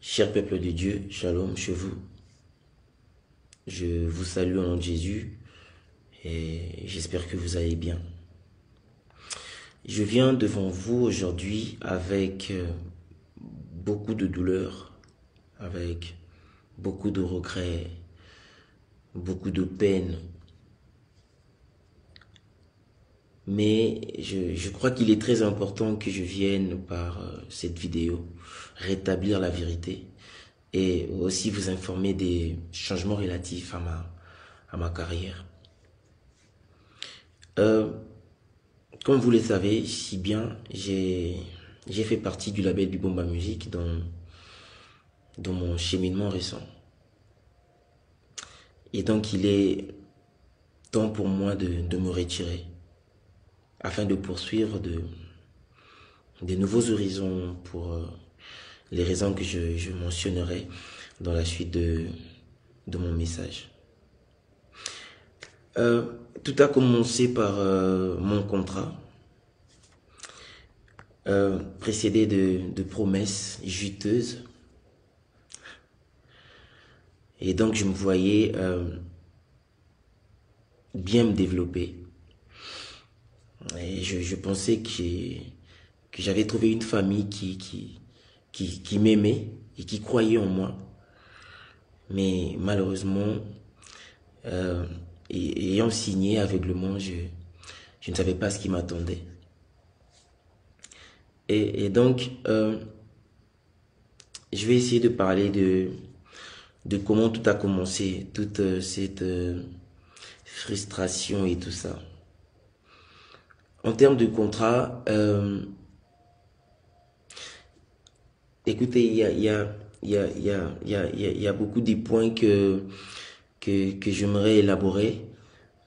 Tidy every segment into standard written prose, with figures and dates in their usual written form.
Cher peuple de Dieu, shalom chez vous. Je vous salue au nom de Jésus et j'espère que vous allez bien. Je viens devant vous aujourd'hui avec beaucoup de douleur, avec beaucoup de regrets, beaucoup de peine. Mais je crois qu'il est très important que je vienne par cette vidéo rétablir la vérité et aussi vous informer des changements relatifs à ma carrière. Comme vous le savez si bien, j'ai fait partie du label du Bomba Music dans mon cheminement récent. Et donc il est temps pour moi de me retirer afin de poursuivre de nouveaux horizons pour les raisons que je mentionnerai dans la suite de mon message. Tout a commencé par mon contrat, précédé de promesses juteuses. Et donc je me voyais bien me développer. Et je pensais que j'avais trouvé une famille qui m'aimait et qui croyait en moi. Mais malheureusement, ayant signé aveuglement, je ne savais pas ce qui m'attendait. Et donc, je vais essayer de parler de comment tout a commencé, toute cette frustration et tout ça. En termes de contrat, écoutez, il y a beaucoup de points que j'aimerais élaborer,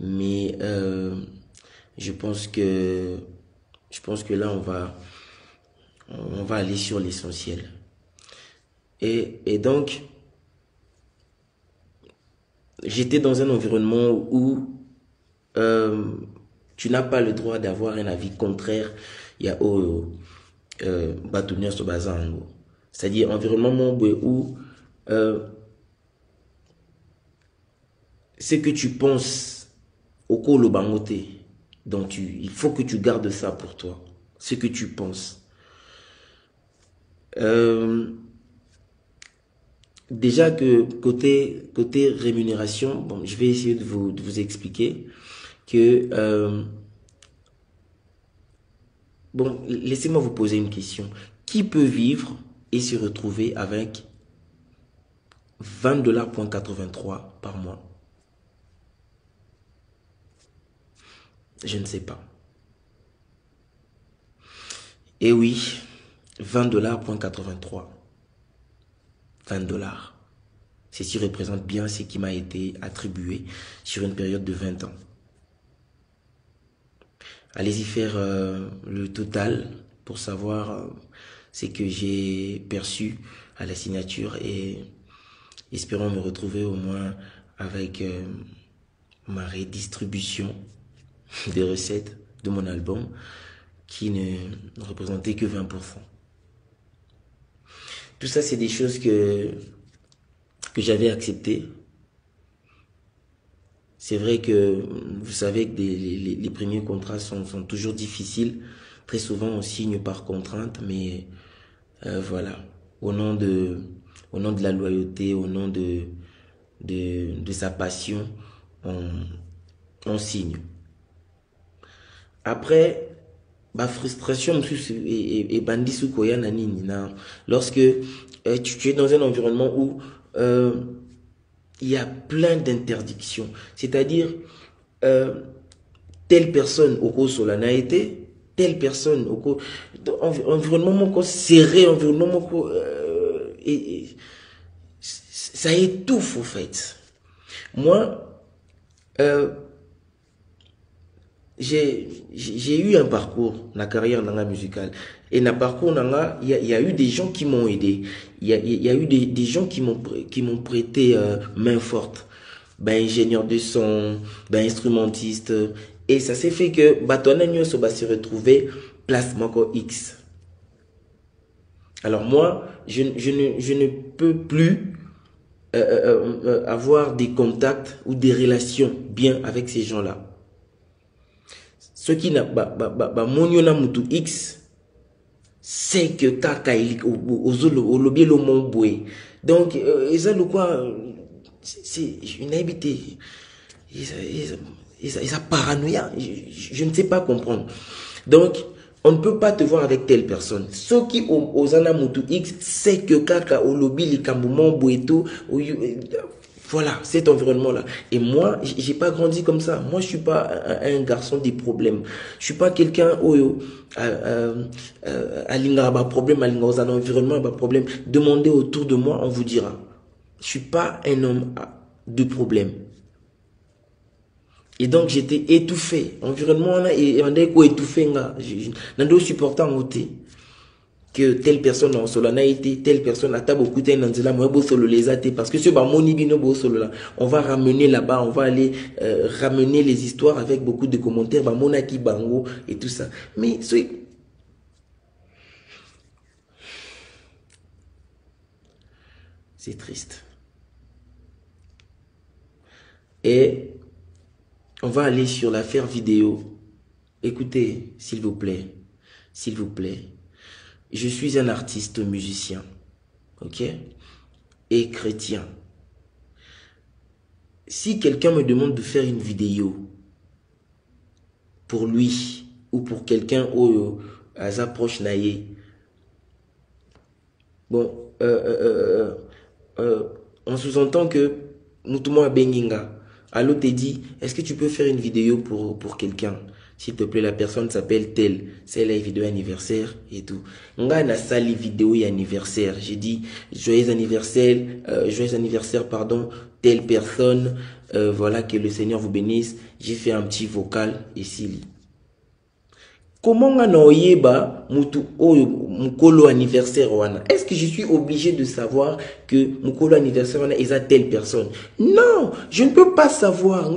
mais je pense que là on va aller sur l'essentiel. Et donc j'étais dans un environnement où tu n'as pas le droit d'avoir un avis contraire. Il y a c'est-à-dire environnement où ce que tu penses au colo bangote, donc il faut que tu gardes ça pour toi, ce que tu penses. Déjà que côté rémunération, bon, je vais essayer de vous expliquer que bon, laissez-moi vous poser une question. Qui peut vivre et se retrouver avec 20,83 $ par mois? Je ne sais pas. Et oui, 20,83 $. 20 $. Ceci représente bien ce qui m'a été attribué sur une période de 20 ans. Allez-y faire le total pour savoir ce que j'ai perçu à la signature et espérons me retrouver au moins avec ma redistribution des recettes de mon album qui ne représentait que 20%. Tout ça, c'est des choses que j'avais acceptées. C'est vrai que vous savez que les premiers contrats sont toujours difficiles. Très souvent, on signe par contrainte, mais voilà, au nom de la loyauté, au nom de sa passion, on signe. Après, ma frustration et bandi sukoya nanini na lorsque tu es dans un environnement où il y a plein d'interdictions, c'est-à-dire telle personne au cours sur la naïté, telle personne au cours environnement serré, environnement et ça étouffe au fait. Moi j'ai eu un parcours, la carrière musicale. Et dans le parcours, il y a eu des gens qui m'ont aidé. Il y a eu des gens qui m'ont prêté main forte. Ben, ingénieur de son, ben, instrumentiste. Et ça s'est fait que Batonagno se retrouver place Moko X. Alors moi, je ne peux plus avoir des contacts ou des relations bien avec ces gens-là. Ce qui n'a pas mutu X, c'est que kaka au lobby le mon boué. Donc, ils ont quoi, c'est une habitude. Ils ont paranoïa. Je ne sais pas comprendre. Donc, on ne peut pas te voir avec telle personne. Ceux qui aux anamutu X, c'est que kaka au lobby les kamboumon boueto, voilà, cet environnement-là. Et moi, j'ai pas grandi comme ça. Moi, je suis pas un garçon des problèmes. Je suis pas quelqu'un où alinga ba problème, alinga dans un environnement ba problème. Demandez autour de moi, on vous dira. Je suis pas un homme de problème. Et donc, j'étais étouffé. Environnement là, et on dit quoi étouffé nga. N'en dois supporter en côté que telle personne en solo n'a été, telle personne a beaucoup de temps moi solo les athées parce que ce bah mon ibino solo là, on va ramener là-bas, on va aller ramener les histoires avec beaucoup de commentaires bah mon aki bango et tout ça. Mais c'est triste. Et on va aller sur l'affaire vidéo. Écoutez, s'il vous plaît, s'il vous plaît. Je suis un artiste musicien, ok, et chrétien. Si quelqu'un me demande de faire une vidéo pour lui ou pour quelqu'un où approche naïe, bon, on sous-entend que Moutouma Benginga, allô te dit, est-ce que tu peux faire une vidéo pour quelqu'un? S'il te plaît, la personne s'appelle telle. C'est la vidéo anniversaire et tout. Nga na sali vidéo anniversaire. J'ai dit joyeux anniversaire, pardon, telle personne. Voilà, que le Seigneur vous bénisse. J'ai fait un petit vocal ici. Comment on a mutu mukolo anniversaire wana? Est-ce que je suis obligé de savoir que mukolo anniversaire wana est à telle personne? Non, je ne peux pas savoir.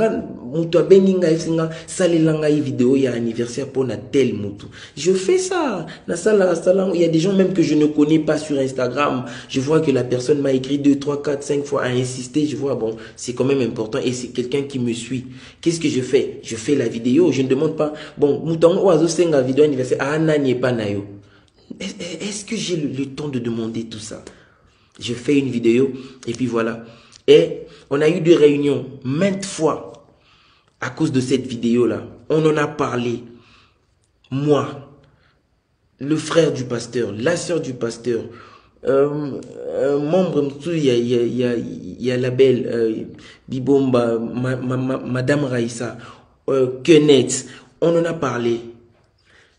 Mutu abenginga esinga salelanga vidéo ya anniversaire pour na tel mutu. Je fais ça. Il y a des gens même que je ne connais pas sur Instagram. Je vois que la personne m'a écrit 2, 3, 4, 5 fois, a insisté. Je vois, bon, c'est quand même important et c'est quelqu'un qui me suit. Qu'est-ce que je fais? Je fais la vidéo. Je ne demande pas, bon, mouton oiseau senga vidéo anniversaire, ah, nani pas nayo. Est-ce que j'ai le temps de demander tout ça? Je fais une vidéo et puis voilà. Et on a eu des réunions maintes fois à cause de cette vidéo-là. On en a parlé. Moi, le frère du pasteur, la sœur du pasteur, membre, il y a la belle Bibomba, Madame Raïssa, Kenneth, on en a parlé.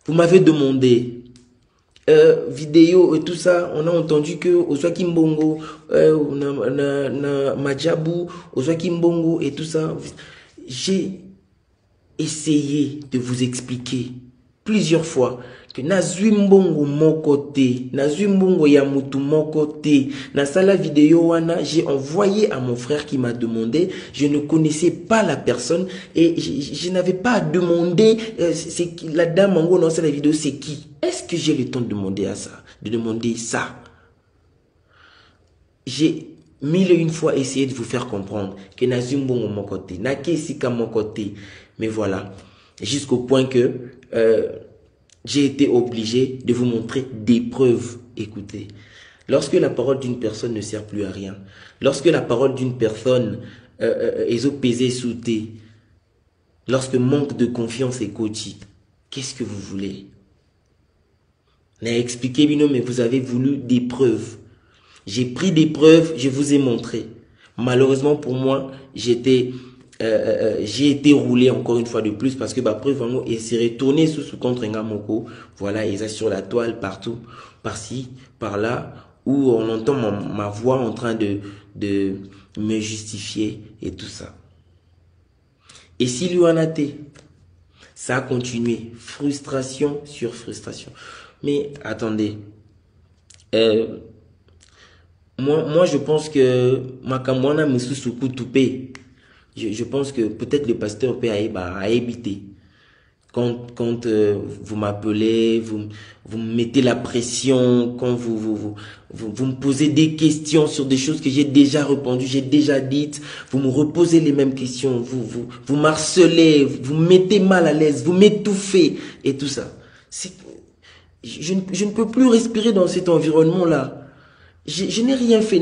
Vous m'avez demandé vidéo et tout ça, on a entendu que Oswaki Mbongo, Majabu, Oswaki Mbongo et tout ça. J'ai essayé de vous expliquer plusieurs fois que nazui mbongo mon côté, nazui mbongo ya mutu mon côté. Dans la vidéo wana, j'ai envoyé à mon frère qui m'a demandé, je ne connaissais pas la personne et je n'avais pas à demander c'est la dame en gros dans la vidéo c'est qui. Est-ce que j'ai le temps de demander à ça, de demander ça? J'ai mille et une fois essayé de vous faire comprendre que nazui mbongo mon côté, nake sika mon côté, mais voilà, jusqu'au point que j'ai été obligé de vous montrer des preuves. Écoutez, lorsque la parole d'une personne ne sert plus à rien, lorsque la parole d'une personne est pesée sous thé, lorsque manque de confiance est coachée, qu'est-ce que vous voulez? N'a expliqué, mais vous avez voulu des preuves. J'ai pris des preuves, je vous ai montré. Malheureusement pour moi, j'ai été roulé encore une fois de plus parce que ma preuve et s'est retourné sous contre Ngamoko. Voilà, ils sont sur la toile partout, par-ci, par-là, où on entend ma voix en train de me justifier et tout ça. Et si l'UNAT, ça a continué, frustration sur frustration. Mais attendez, moi je pense que Makamwana Misusuku Toupé. Je pense que peut-être le pasteur peut éviter. Quand vous m'appelez, vous me mettez la pression, quand vous me posez des questions sur des choses que j'ai déjà répondu, j'ai déjà dites, vous me reposez les mêmes questions, vous m'harcelez, vous me mettez mal à l'aise, vous m'étouffez et tout ça. Je ne peux plus respirer dans cet environnement-là. Je n'ai rien fait.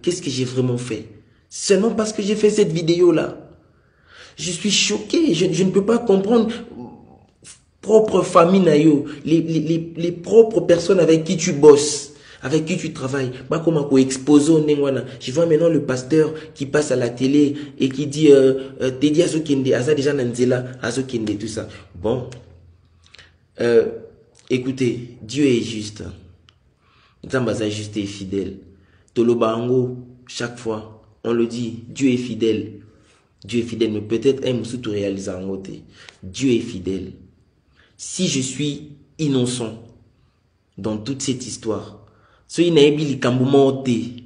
Qu'est-ce que j'ai vraiment fait? Seulement parce que j'ai fait cette vidéo-là. Je suis choqué, je ne peux pas comprendre propre famille nayo, les propres personnes avec qui tu bosses, avec qui tu travailles. Bah comment ko exposer nengwana. Je vois maintenant le pasteur qui passe à la télé et qui dit Teddy Azokende, Aza déjà Nanzela, Azokende, tout ça. Bon, écoutez, Dieu est juste. Nzambaza est juste et fidèle. Tolobango, chaque fois, on le dit, Dieu est fidèle. Dieu est fidèle, mais peut-être un moussou tout réaliser en côté. Dieu est fidèle. Si je suis innocent dans toute cette histoire, ceux qui n'ont pas eu morté,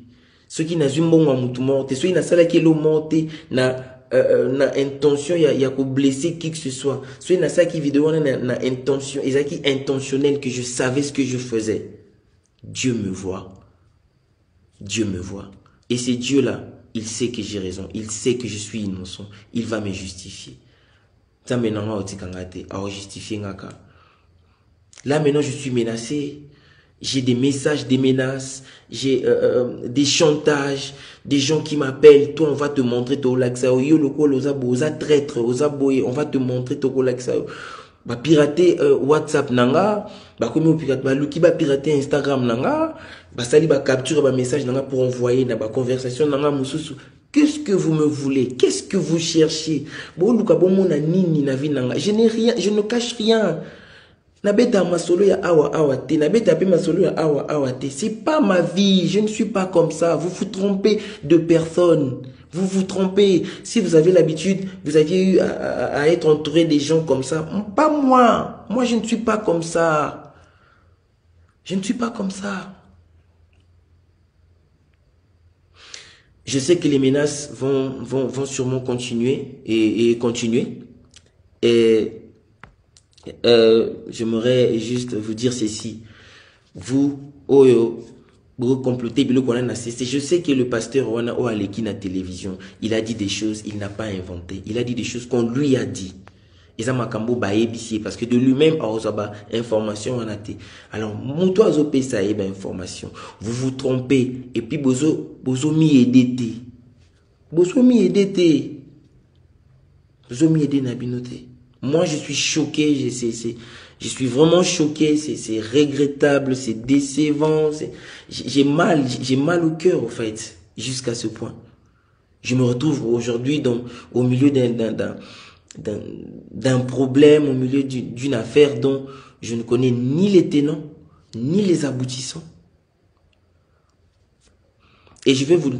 ceux qui n'ont pas eu morté, ceux qui n'ont pas eu na intention il y a blesser qui que ce soit, ceux qui n'ont pas eu vidéo na intention, ils ont intentionnel que je savais ce que je faisais. Dieu me voit. Dieu me voit. Et c'est Dieu-là, il sait que j'ai raison. Il sait que je suis innocent. Il va me justifier. Là, maintenant, je suis menacé. J'ai des messages, des menaces. J'ai des chantages. Des gens qui m'appellent. Toi, on va te montrer ton laxao. Yo, le col, osa traître, osa boye. On va te montrer ton laxao. Ba pirater WhatsApp nanga, ba komi pirate ba luki ba pirater Instagram nanga, ba sali ba capture ba message nanga pour envoyer na ba conversation nanga mususu. Qu'est-ce que vous me voulez? Qu'est-ce que vous cherchez? Bon luka bon mona nini na vie nanga. Je n'ai rien, je ne cache rien. Na beta masolo ya awa te, na beta pe masolo ya awa te. C'est pas ma vie, je ne suis pas comme ça. Vous vous trompez de personne. Vous vous trompez. Si vous avez l'habitude, vous aviez eu à être entouré des gens comme ça. Pas moi. Moi, je ne suis pas comme ça. Je ne suis pas comme ça. Je sais que les menaces vont sûrement continuer et continuer. Et j'aimerais juste vous dire ceci. Vous, Oyo, je sais que le pasteur Wana Oaleki na télévision, il a dit des choses, il n'a pas inventé. Il a dit des choses qu'on lui a dit. Parce que de lui-même, information. Alors, mouto azopé ça information. Vous vous trompez. Et puis, bozo mi edete. Bozo mi edete. Bozo mi edete na binote. Moi, je suis choqué. Je suis vraiment choqué. C'est regrettable. C'est décevant. J'ai mal au cœur, en fait, jusqu'à ce point. Je me retrouve aujourd'hui au milieu d'un problème, au milieu d'une affaire dont je ne connais ni les tenants, ni les aboutissants. Et je vais vous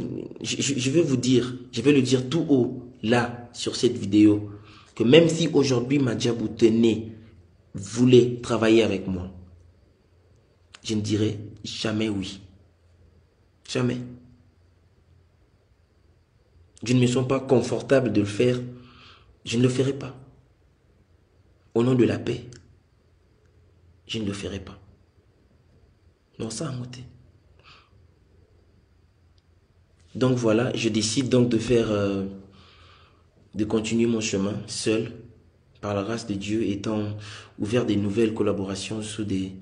dire, je vais le dire tout haut, là, sur cette vidéo, que même si aujourd'hui Madjabou tenait, voulait travailler avec moi, je ne dirais jamais oui. Jamais. Je ne me sens pas confortable de le faire. Je ne le ferai pas. Au nom de la paix, je ne le ferai pas. Non, ça a monté. Donc voilà, je décide donc de continuer mon chemin seul, par la grâce de Dieu, étant ouvert des nouvelles collaborations sous des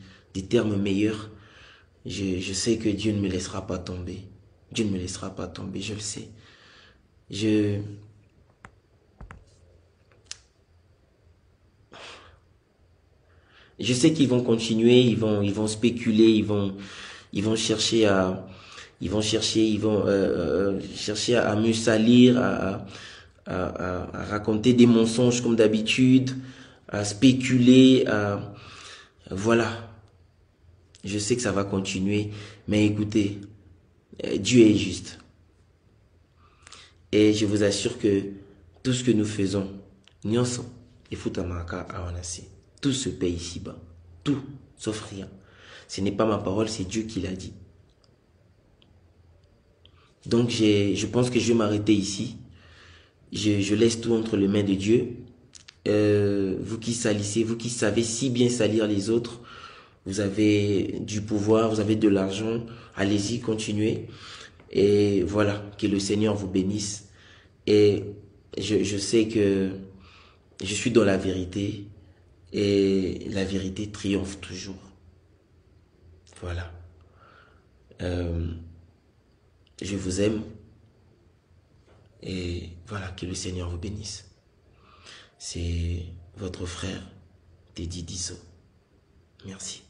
termes meilleurs. Je sais que Dieu ne me laissera pas tomber. Dieu ne me laissera pas tomber, je le sais. Je sais qu'ils vont continuer, ils vont spéculer, ils vont chercher à me salir, à raconter des mensonges comme d'habitude, à spéculer, voilà. Je sais que ça va continuer, mais écoutez, Dieu est juste. Et je vous assure que tout ce que nous faisons, nyonso, et futamaka awanasi. Tout se paye ici-bas. Tout, sauf rien. Ce n'est pas ma parole, c'est Dieu qui l'a dit. Donc, je pense que je vais m'arrêter ici. Je laisse tout entre les mains de Dieu. Vous qui salissez, vous qui savez si bien salir les autres, vous avez du pouvoir, vous avez de l'argent, allez-y, continuez. Et voilà, que le Seigneur vous bénisse. Et je sais que je suis dans la vérité et la vérité triomphe toujours. Voilà. Euh, je vous aime et voilà, que le Seigneur vous bénisse. C'est votre frère, Teddy Disso. Merci.